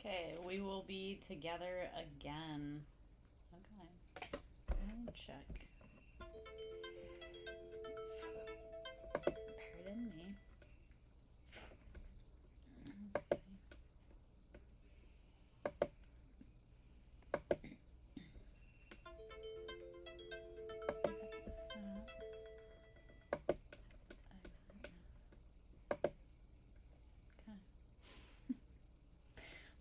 Okay, we will be together again. Okay, let me check. Pardon me.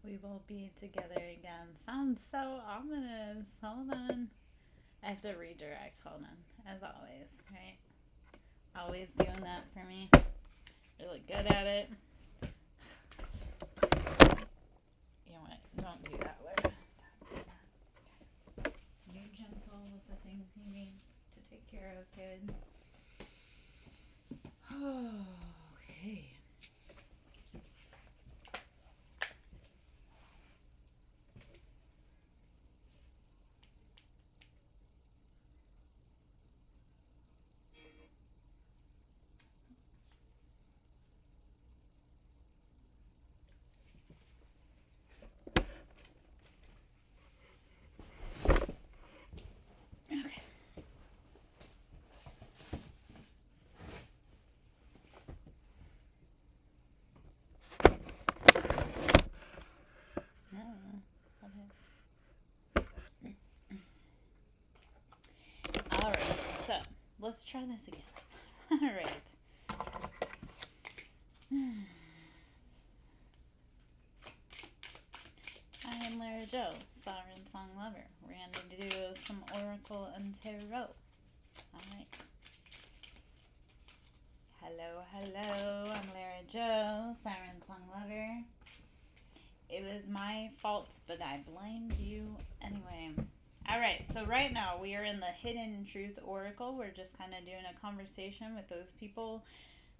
We will be together again. Sounds so ominous. Hold on. I have to redirect. Hold on. As always, right? Always doing that for me. Really good at it. You know what? Don't do that. You're gentle with the things you need to take care of, kid. Okay. Alright, so let's try this again. Alright. I am Lara Joe, Siren Song Lover. We're going to do some Oracle and Tarot. Alright. Hello, I'm Lara Joe, Siren Song Lover. It was my fault, but I blamed you anyway. Alright, so right now we are in the Hidden Truth Oracle. We're just kind of doing a conversation with those people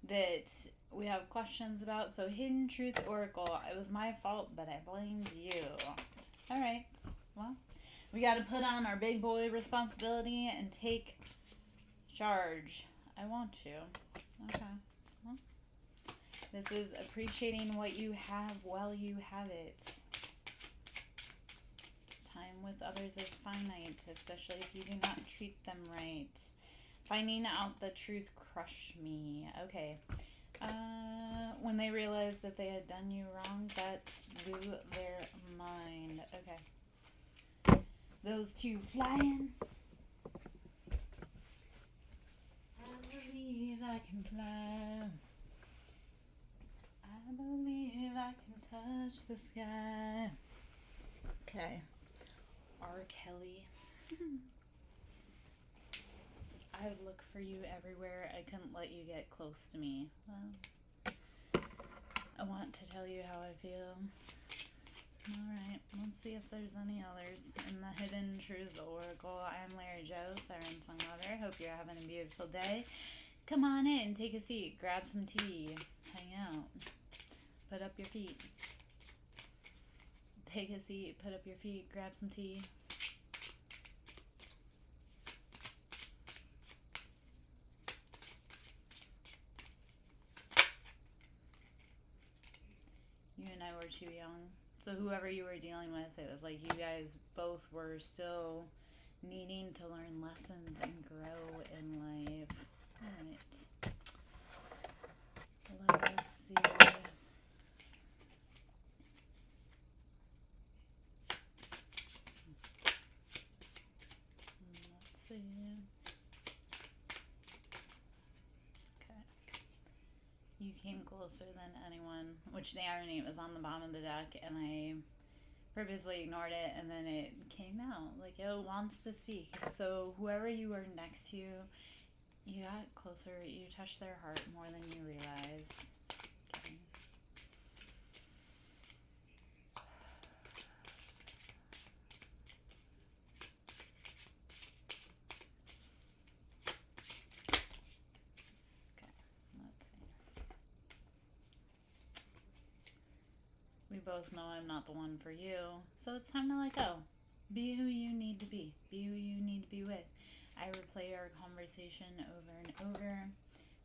that we have questions about. So Hidden Truth Oracle, it was my fault, but I blamed you. Alright, well, we got to put on our big boy responsibility and take charge. I want you. Okay. Well, this is appreciating what you have while you have it. Time with others is finite, especially if you do not treat them right. Finding out the truth crushed me. Okay. When they realized that they had done you wrong, that blew their mind. Okay. Those two flying. I believe I can fly. I believe I can touch the sky. Okay. R. Kelly. I would look for you everywhere. I couldn't let you get close to me. Well, I want to tell you how I feel. Alright, let's see if there's any others. In the Hidden Truth Oracle, I'm Lara Joe, Siren Song Lover. Hope you're having a beautiful day. Come on in, take a seat, grab some tea, hang out, put up your feet. Take a seat, put up your feet, grab some tea. You and I were too young. So whoever you were dealing with, it was like you guys both were still needing to learn lessons and grow in life. Alright. Let us see. Let's see. Okay. You came closer than anyone, which the irony, it was on the bottom of the deck, and I purposely ignored it, and then it came out like it wants to speak. So whoever you were next to, you got closer, you touched their heart more than you realize. Okay. Let's see. We both know I'm not the one for you, so it's time to let go. Be who you need to be. Be who you need to be with. I replay our conversation over and over.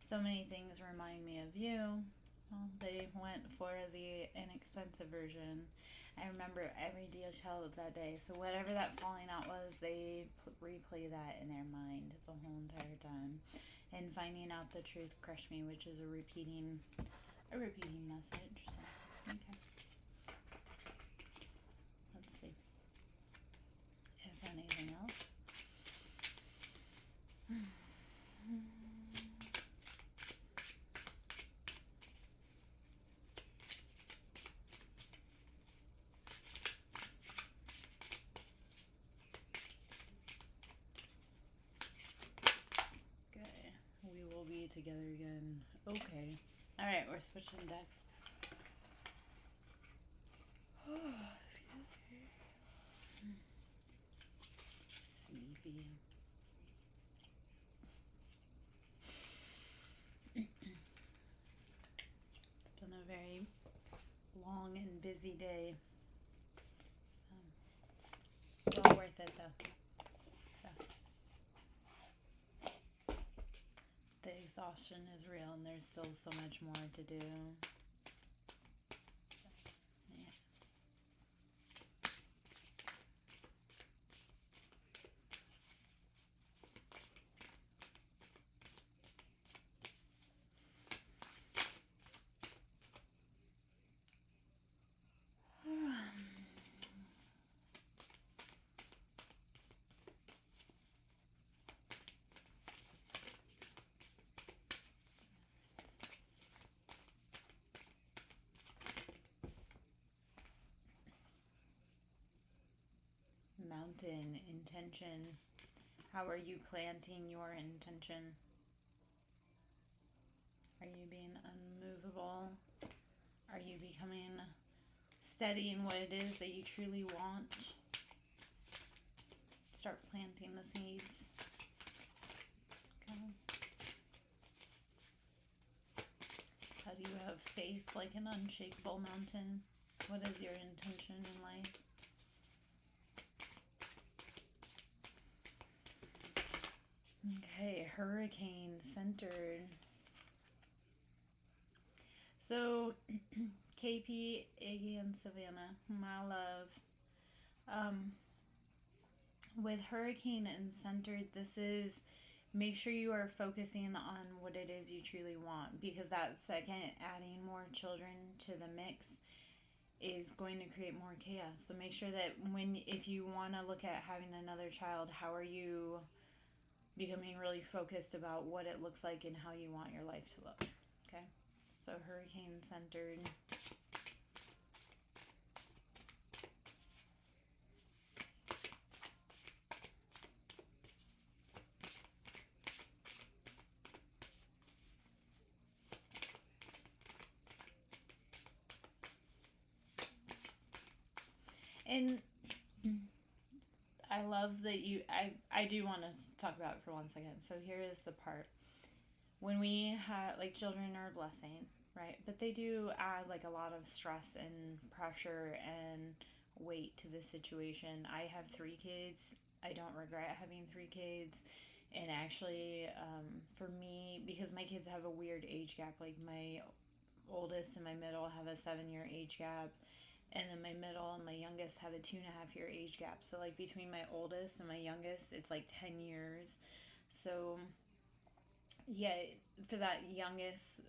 So many things remind me of you. Well, they went for the inexpensive version. I remember every detail of that day. So whatever that falling out was, they replay that in their mind the whole entire time. And finding out the truth crushed me, which is a repeating message. So, okay. Let's see. If anything else. We will be together again. Okay. Alright, we're switching decks. Sleepy. It's been a very long and busy day. Well worth it though. So. The exhaustion is real and there's still so much more to do. Yeah. Mountain intention. How are you planting your intention? Are you being unmovable? Are you becoming steady in what it is that you truly want? Start planting the seeds. Okay. How do you have faith like an unshakable mountain? What is your intention in life? Okay, hurricane centered. So, KP, Iggy, and Savannah, my love. With hurricane and centered, this is make sure you are focusing on what it is you truly want, because that second adding more children to the mix is going to create more chaos. So make sure that if you want to look at having another child, how are you becoming really focused about what it looks like and how you want your life to look. Okay? So hurricane centered. And I love that I do want to talk about it for 1 second. So here is the part. When we have, like, children are a blessing, right? But they do add, like, a lot of stress and pressure and weight to the situation. I have 3 kids. I don't regret having 3 kids. And actually, for me, because my kids have a weird age gap, like my oldest and my middle have a 7-year age gap. And then my middle and my youngest have a 2.5-year age gap. So, like, between my oldest and my youngest, it's like 10 years. So, yeah, for that youngest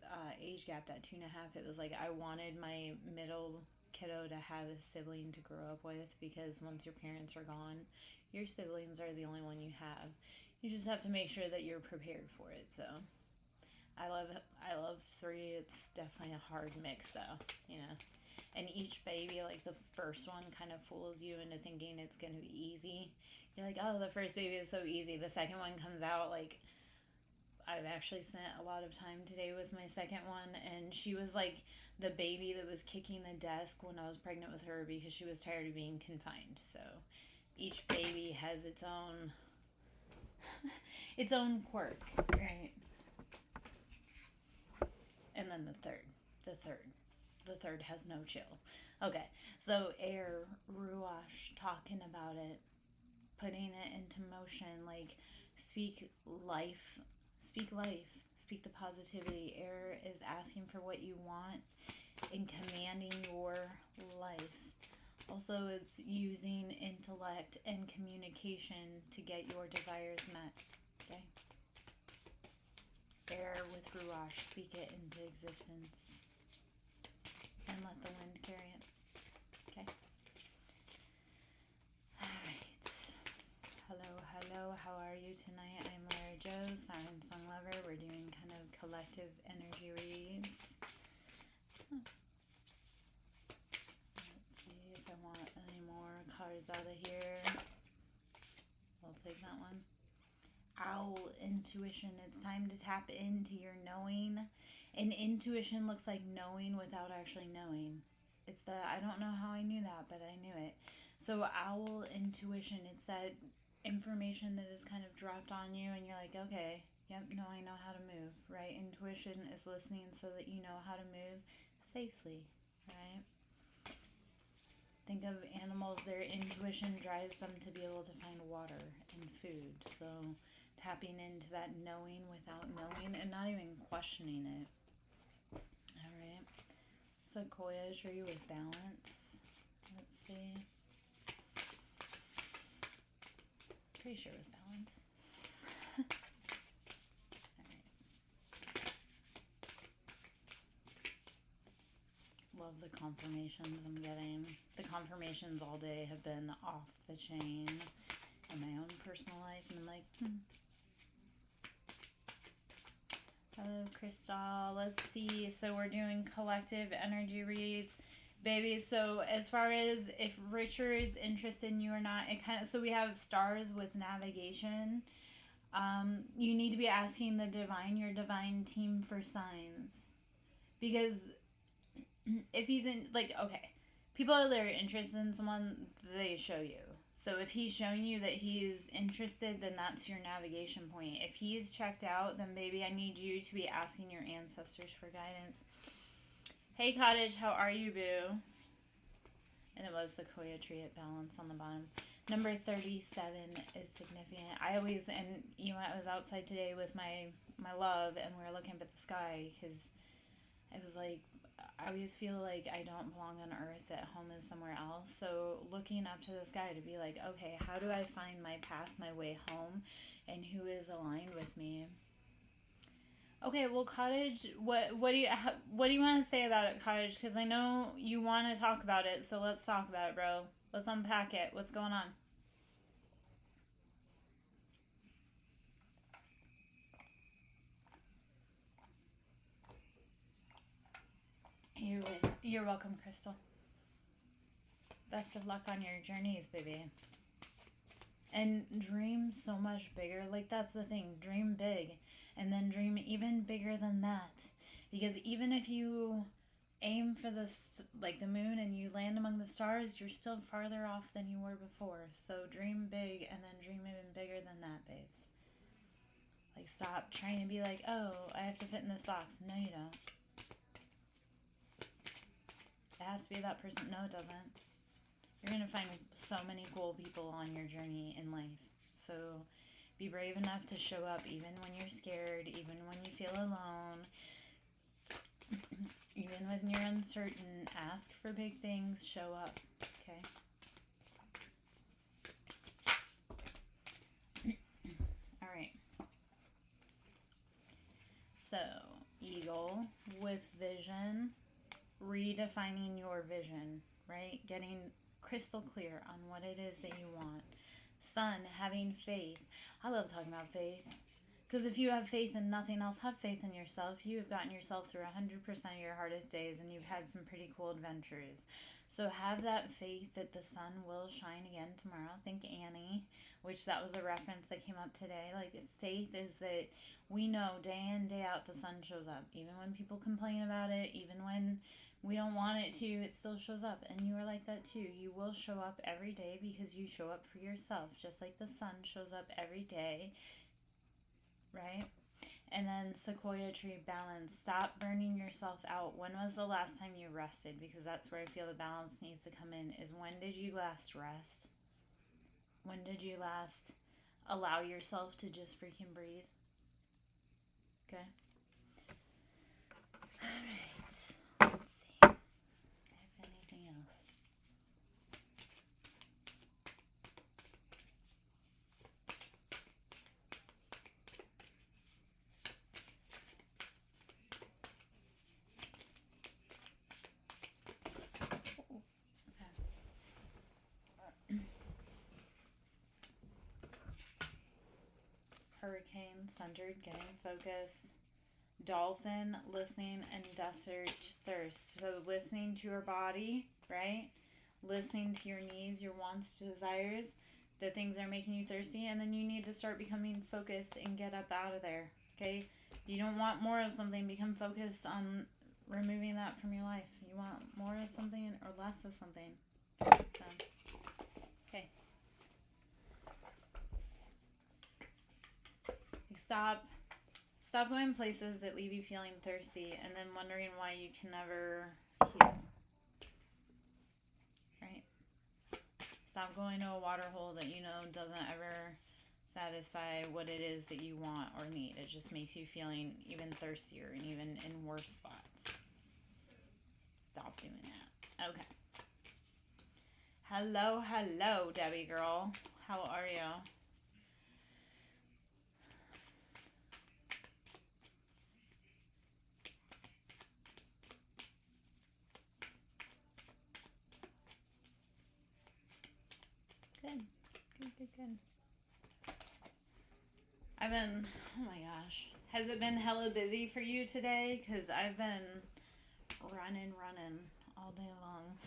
age gap, that 2.5, it was like I wanted my middle kiddo to have a sibling to grow up with, because once your parents are gone, your siblings are the only one you have. You just have to make sure that you're prepared for it. So, I love 3. It's definitely a hard mix though, you know. And each baby, like the first one kind of fools you into thinking it's going to be easy. You're like, oh, the first baby is so easy. The second one comes out like, I've actually spent a lot of time today with my second one, and she was like the baby that was kicking the desk when I was pregnant with her because she was tired of being confined. So each baby has its own its own quirk, right? And then the third has no chill. Okay, so air, ruach, talking about it, putting it into motion, like speak life, speak life, speak the positivity. Air is asking for what you want and commanding your life. Also, it's using intellect and communication to get your desires met. Okay? Air with ruach, speak it into existence. And let the wind carry it. Okay? Alright. Hello, how are you tonight? I'm Lara Jo, Siren Song Lover. We're doing kind of collective energy reads. Let's see if I want any more cards out of here. I'll take that one. Owl, intuition. It's time to tap into your knowing. And intuition looks like knowing without actually knowing. It's the, I don't know how I knew that, but I knew it. So owl, intuition. It's that information that is kind of dropped on you and you're like, okay, yep, no, I know how to move, right? Intuition is listening so that you know how to move safely, right? Think of animals, their intuition drives them to be able to find water and food. So tapping into that knowing without knowing and not even questioning it. All right. Sequoia tree with balance. Let's see. Pretty sure it was balance. All right. Love the confirmations I'm getting. The confirmations all day have been off the chain in my own personal life, and I'm like, Hello, Crystal. Let's see. So we're doing collective energy reads, baby. So as far as if Richard's interested in you or not, it kind of, so we have stars with navigation. You need to be asking the divine, your divine team, for signs, because if he's in, like, okay, people that are interested in someone, they show you. So if he's showing you that he's interested, then that's your navigation point. If he's checked out, then maybe I need you to be asking your ancestors for guidance. Hey, Cottage, how are you, boo? And it was Sequoia tree at balance on the bottom. Number 37 is significant. I always, and you know, I was outside today with my love, and we were looking up at the sky, because I was like, I always feel like I don't belong on earth, that home is somewhere else. So looking up to the sky to be like, okay, how do I find my path, my way home, and who is aligned with me? Okay, well, Cottage, what do you want to say about it, Cottage? Because I know you want to talk about it, so let's talk about it, bro. Let's unpack it. What's going on? You're welcome, Crystal. Best of luck on your journeys, baby. And dream so much bigger. Like, that's the thing. Dream big. And then dream even bigger than that. Because even if you aim for the moon and you land among the stars, you're still farther off than you were before. So dream big and then dream even bigger than that, babes. Like, stop trying to be like, oh, I have to fit in this box. No, you don't. It has to be that person. No, it doesn't. You're going to find so many cool people on your journey in life. So be brave enough to show up even when you're scared, even when you feel alone, even when you're uncertain. Ask for big things. Show up. Okay? All right. So, eagle with vision, redefining your vision, right? Getting crystal clear on what it is that you want. Sun, having faith. I love talking about faith. Because if you have faith in nothing else, have faith in yourself. You have gotten yourself through 100% of your hardest days, and you've had some pretty cool adventures. So have that faith that the sun will shine again tomorrow. Think Annie, which that was a reference that came up today. Like, faith is that we know day in, day out, the sun shows up. Even when people complain about it, even when we don't want it to, it still shows up. And you are like that too. You will show up every day because you show up for yourself, just like the sun shows up every day, right? And then sequoia tree balance. Stop burning yourself out. When was the last time you rested? Because that's where I feel the balance needs to come in, is when did you last rest? When did you last allow yourself to just freaking breathe? Okay. All right. Let's see if I have anything else. Hurricane, centered, getting focused. Dolphin, listening, and desert thirst. So listening to your body, right? Listening to your needs, your wants, desires, the things that are making you thirsty, and then you need to start becoming focused and get up out of there, okay? You don't want more of something, become focused on removing that from your life. You want more of something or less of something. So, okay. Stop going places that leave you feeling thirsty and then wondering why you can never heal. Right? Stop going to a water hole that you know doesn't ever satisfy what it is that you want or need. It just makes you feeling even thirstier and even in worse spots. Stop doing that. Okay. Hello, Debbie girl. How are you? Good. Oh my gosh. Has it been hella busy for you today? Because I've been running all day long.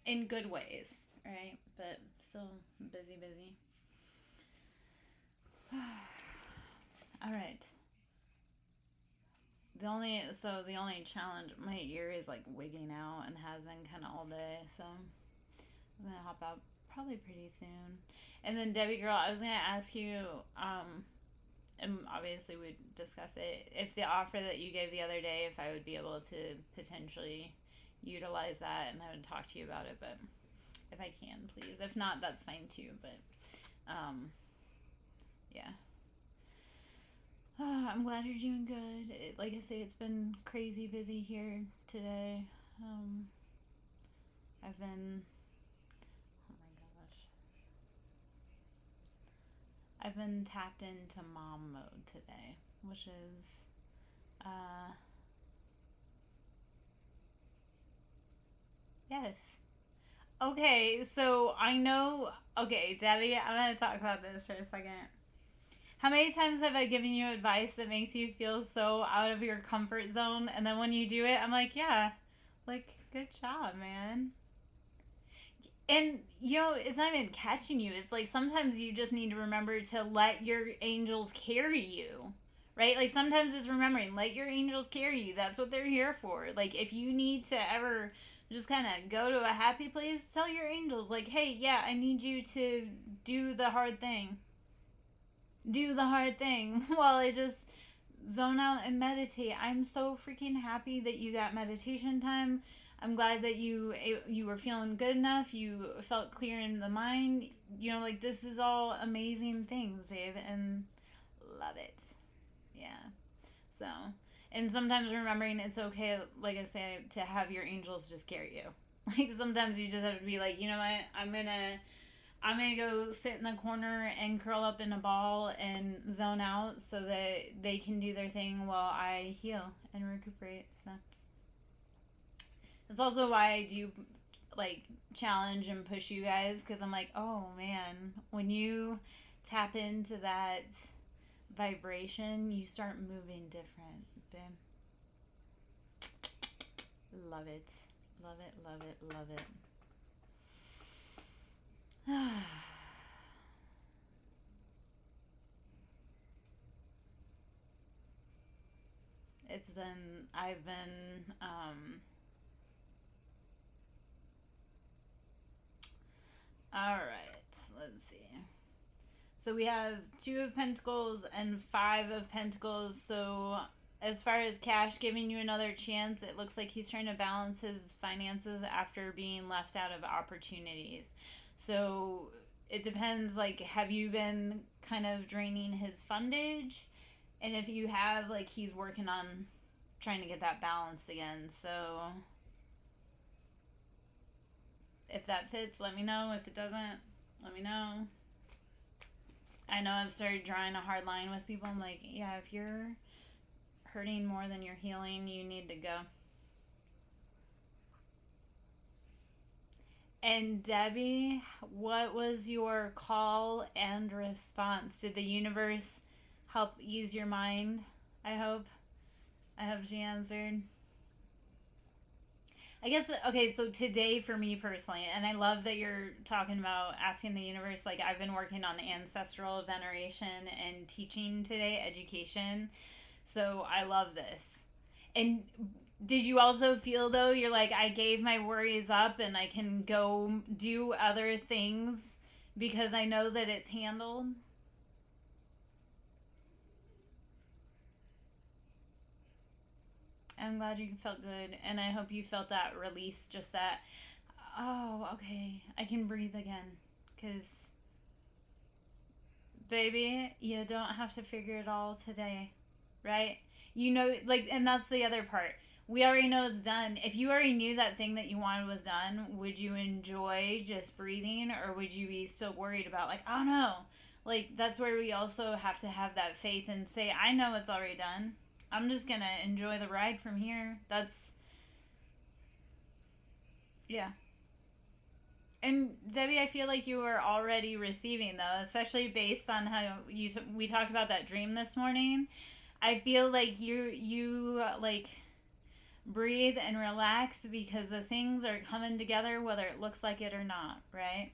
In good ways, right? But still busy. All right. The only challenge, my ear is like wigging out and has been kind of all day, so I'm gonna hop out probably pretty soon. And then Debbie girl, I was gonna ask you, and obviously we'd discuss it, if the offer that you gave the other day, if I would be able to potentially utilize that, and I would talk to you about it, but if I can, please. If not, that's fine too, but yeah. I'm glad you're doing good. Like I say, it's been crazy busy here today. I've been, oh my gosh, I've been tapped into mom mode today, which is, yes. Okay, so I know, okay, Debbie, I'm going to talk about this for a second. How many times have I given you advice that makes you feel so out of your comfort zone, and then when you do it, I'm like, yeah, like, good job, man. And, you know, it's not even catching you. It's like sometimes you just need to remember to let your angels carry you, right? Like sometimes it's remembering, let your angels carry you. That's what they're here for. Like if you need to ever just kind of go to a happy place, tell your angels, like, hey, yeah, I need you to do the hard thing. Do the hard thing while I just zone out and meditate. I'm so freaking happy that you got meditation time. I'm glad that you were feeling good enough. You felt clear in the mind. You know, like this is all amazing things, babe, and love it. Yeah. So, and sometimes remembering it's okay, like I say, to have your angels just carry you. Like sometimes you just have to be like, you know what, I'm gonna go sit in the corner and curl up in a ball and zone out so that they can do their thing while I heal and recuperate. So that's also why I do like challenge and push you guys, because I'm like, oh man, when you tap into that vibration, you start moving different, babe. Love it. Love it, love it, love it. I've been, all right, let's see. So we have 2 of Pentacles and 5 of Pentacles. So as far as cash giving you another chance, it looks like he's trying to balance his finances after being left out of opportunities. So it depends, like, have you been kind of draining his fundage? And if you have, like, he's working on trying to get that balanced again. So if that fits, let me know. If it doesn't, let me know. I know I've started drawing a hard line with people. I'm like, yeah, if you're hurting more than you're healing, you need to go. And Debbie, what was your call and response? Did the universe help ease your mind? I hope she answered. I guess, okay, so today for me personally, and I love that you're talking about asking the universe, like I've been working on ancestral veneration and teaching today, education. So I love this. And did you also feel, though, you're like, I gave my worries up and I can go do other things because I know that it's handled? I'm glad you felt good, and I hope you felt that release, just that, oh, okay, I can breathe again. Because, baby, you don't have to figure it all today, right? You know, like, and that's the other part. We already know it's done. If you already knew that thing that you wanted was done, would you enjoy just breathing, or would you be so worried about, like, oh no? Like, that's where we also have to have that faith and say, I know it's already done. I'm just gonna enjoy the ride from here. That's, yeah. And Debbie, I feel like you were already receiving, though, especially based on how we talked about that dream this morning. I feel like you like breathe and relax because the things are coming together whether it looks like it or not, right?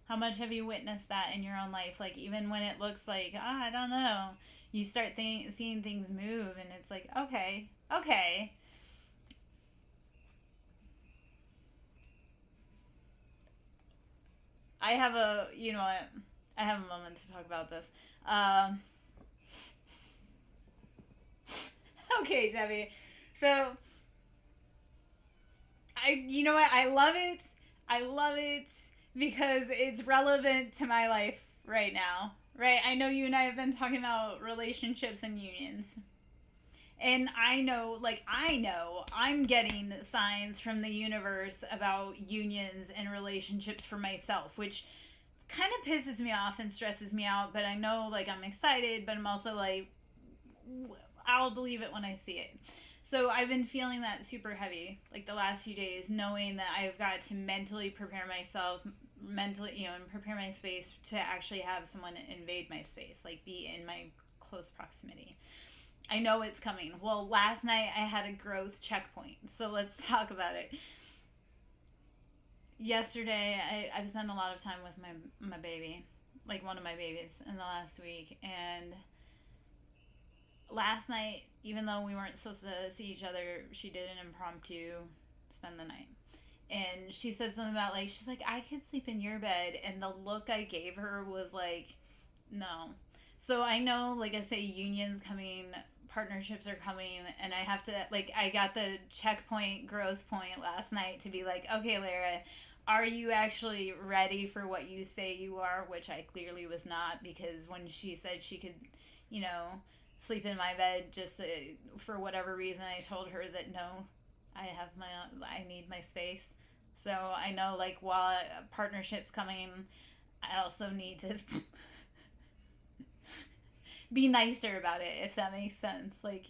How much have you witnessed that in your own life? Like, even when it looks like, I don't know, you start seeing things move, and it's like, okay, okay. I have a, you know what? I have a moment to talk about this. Um, okay, Debbie. So, you know what? I love it. I love it because it's relevant to my life right now. Right? I know you and I have been talking about relationships and unions. And I know, I'm getting signs from the universe about unions and relationships for myself, which kind of pisses me off and stresses me out. But I know, like, I'm excited, but I'm also like, I'll believe it when I see it. So I've been feeling that super heavy, like the last few days, knowing that I've got to mentally prepare myself, and prepare my space to actually have someone invade my space, like be in my close proximity. I know it's coming. Well, last night I had a growth checkpoint, so let's talk about it. Yesterday, I've spent a lot of time with my baby, like one of my babies, in the last week, and last night, even though we weren't supposed to see each other, she did an impromptu spend the night. And she said something about, like, she's like, I could sleep in your bed. And the look I gave her was like, no. So I know, like I say, unions coming, partnerships are coming, and I have to, like, I got the checkpoint, growth point last night to be like, okay, Lara, are you actually ready for what you say you are? Which I clearly was not, because when she said she could, sleep in my bed just for whatever reason, I told her that no, I need my space. So I know, like, while partnership's coming, I also need to be nicer about it, if that makes sense. Like,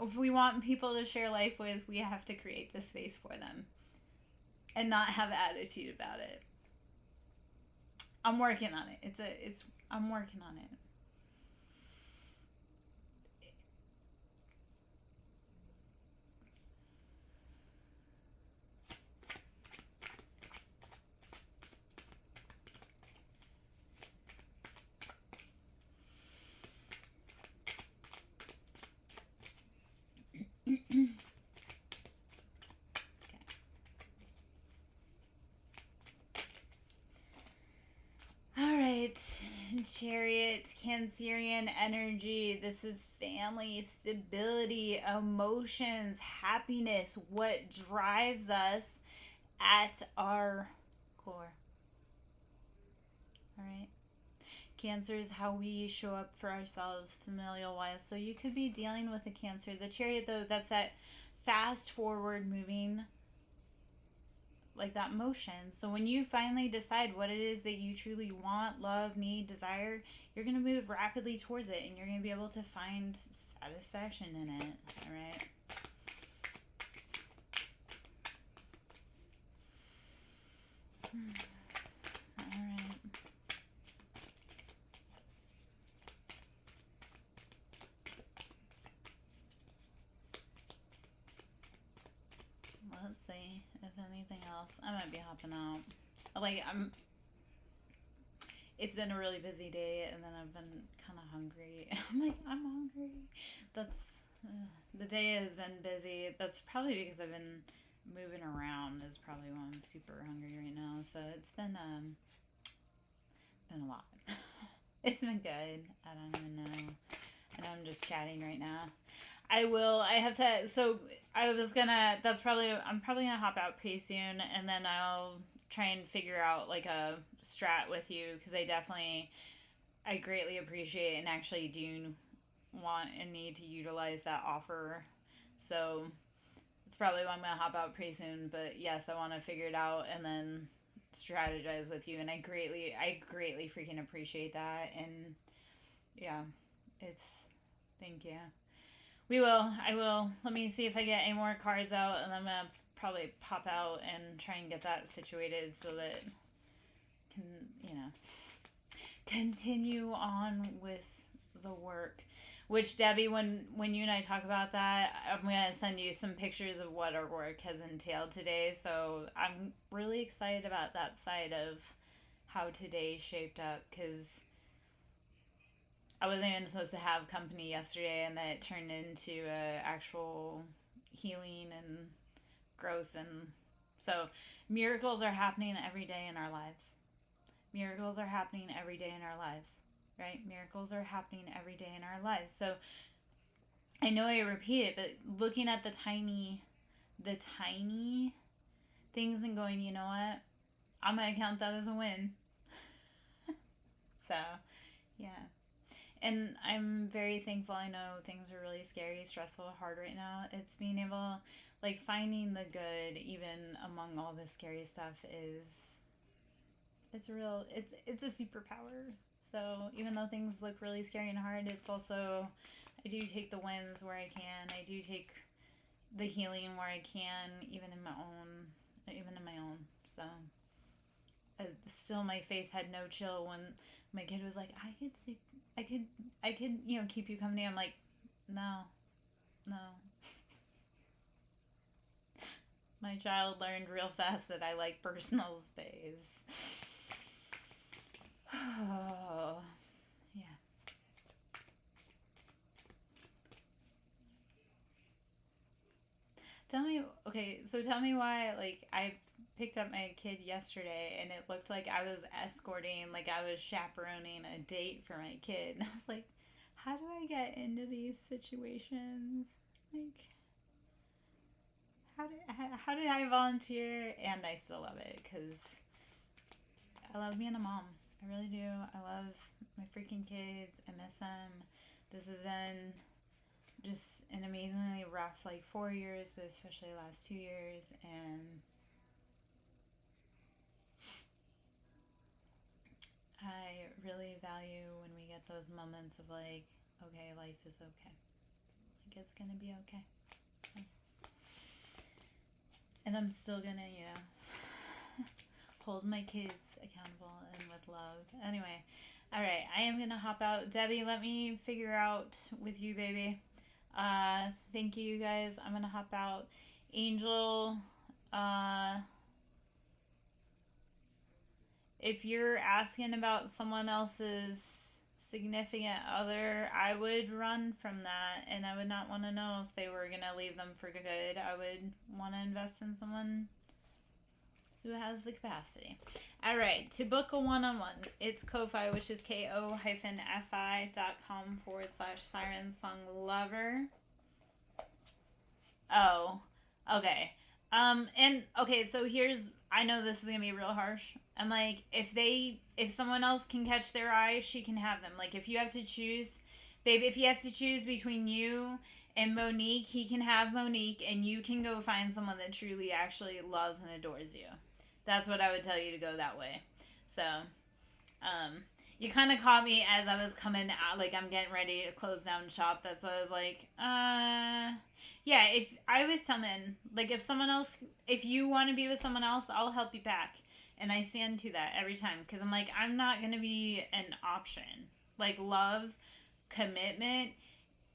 if we want people to share life with, we have to create the space for them and not have attitude about it. I'm working on it. I'm working on it. Chariot, Cancerian energy. This is family, stability, emotions, happiness, what drives us at our core. All right. Cancer is how we show up for ourselves familial wise. So you could be dealing with a Cancer. The Chariot, though, that's that fast forward moving, like that motion. So when you finally decide what it is that you truly want, love, need, desire, you're going to move rapidly towards it, and you're going to be able to find satisfaction in it. All right. All right. Let's see if anything else. I might be hopping out. Like, it's been a really busy day, and then I've been kind of hungry. I'm hungry. That's the day has been busy. That's probably because I've been moving around. Is probably why I'm super hungry right now. So it's been a lot. It's been good. I don't even know. I know I'm just chatting right now. I have to, so I'm probably gonna hop out pretty soon, and then I'll try and figure out like a strat with you, because I greatly appreciate and actually do want and need to utilize that offer. So it's probably why I'm gonna hop out pretty soon, but yes, I want to figure it out and then strategize with you, and I greatly freaking appreciate that. And yeah, thank you. I will. Let me see if I get any more cards out, and I'm gonna probably pop out and try and get that situated so that can, continue on with the work. Which, Debbie, when you and I talk about that, I'm gonna send you some pictures of what our work has entailed today. So I'm really excited about that side of how today shaped up, because I wasn't even supposed to have company yesterday, and then it turned into actual healing and growth. And so miracles are happening every day in our lives. Miracles are happening every day in our lives, right? Miracles are happening every day in our lives. So I know I repeat it, but looking at the tiny things and going, you know what? I'm going to count that as a win. So, yeah. And I'm very thankful. I know things are really scary, stressful, hard right now. It's being able, like, finding the good even among all the scary stuff it's a superpower. So even though things look really scary and hard, it's also, I do take the wins where I can. I do take the healing where I can, even in my own. So still, my face had no chill when my kid was like, I could sleep. I could, keep you company. I'm like, no. My child learned real fast that I like personal space. Oh, yeah. Tell me why, like, I picked up my kid yesterday and it looked like I was escorting, like I was chaperoning a date for my kid. And I was like, how do I get into these situations? Like, how did I volunteer? And I still love it, because I love being a mom. I really do. I love my freaking kids. I miss them. This has been just an amazingly rough, like, 4 years, but especially the last 2 years. And I really value when we get those moments of, like, okay, life is okay. Like, it's gonna be okay. And I'm still gonna, hold my kids accountable and with love. Anyway, all right, I am gonna hop out. Debbie, let me figure out with you, baby. Thank you, guys. I'm gonna hop out. Angel, if you're asking about someone else's significant other, I would run from that, and I would not want to know if they were gonna leave them for good. I would want to invest in someone who has the capacity. All right, to book a one-on-one, it's Ko-Fi, which is ko-fi.com/Siren Song Lover. Oh, okay. And okay, so I know this is gonna be real harsh. I'm like, if someone else can catch their eye, she can have them. Like, if you have to choose, babe, if he has to choose between you and Monique, he can have Monique, and you can go find someone that truly actually loves and adores you. That's what I would tell you, to go that way. So, you kind of caught me as I was coming out, like I'm getting ready to close down shop. That's why I was like, yeah, if I was someone, like if you want to be with someone else, I'll help you back. And I stand to that every time, because I'm like, I'm not going to be an option. Like, love, commitment,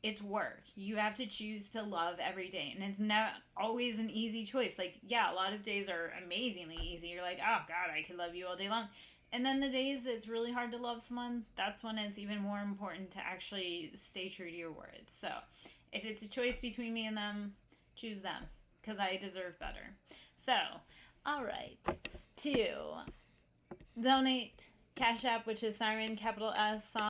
it's work. You have to choose to love every day. And it's not always an easy choice. Like, yeah, a lot of days are amazingly easy. You're like, oh, God, I could love you all day long. And then the days that it's really hard to love someone, that's when it's even more important to actually stay true to your words. So, if it's a choice between me and them, choose them, because I deserve better. So, all right. To donate, Cash App, which is Siren, capital S, song.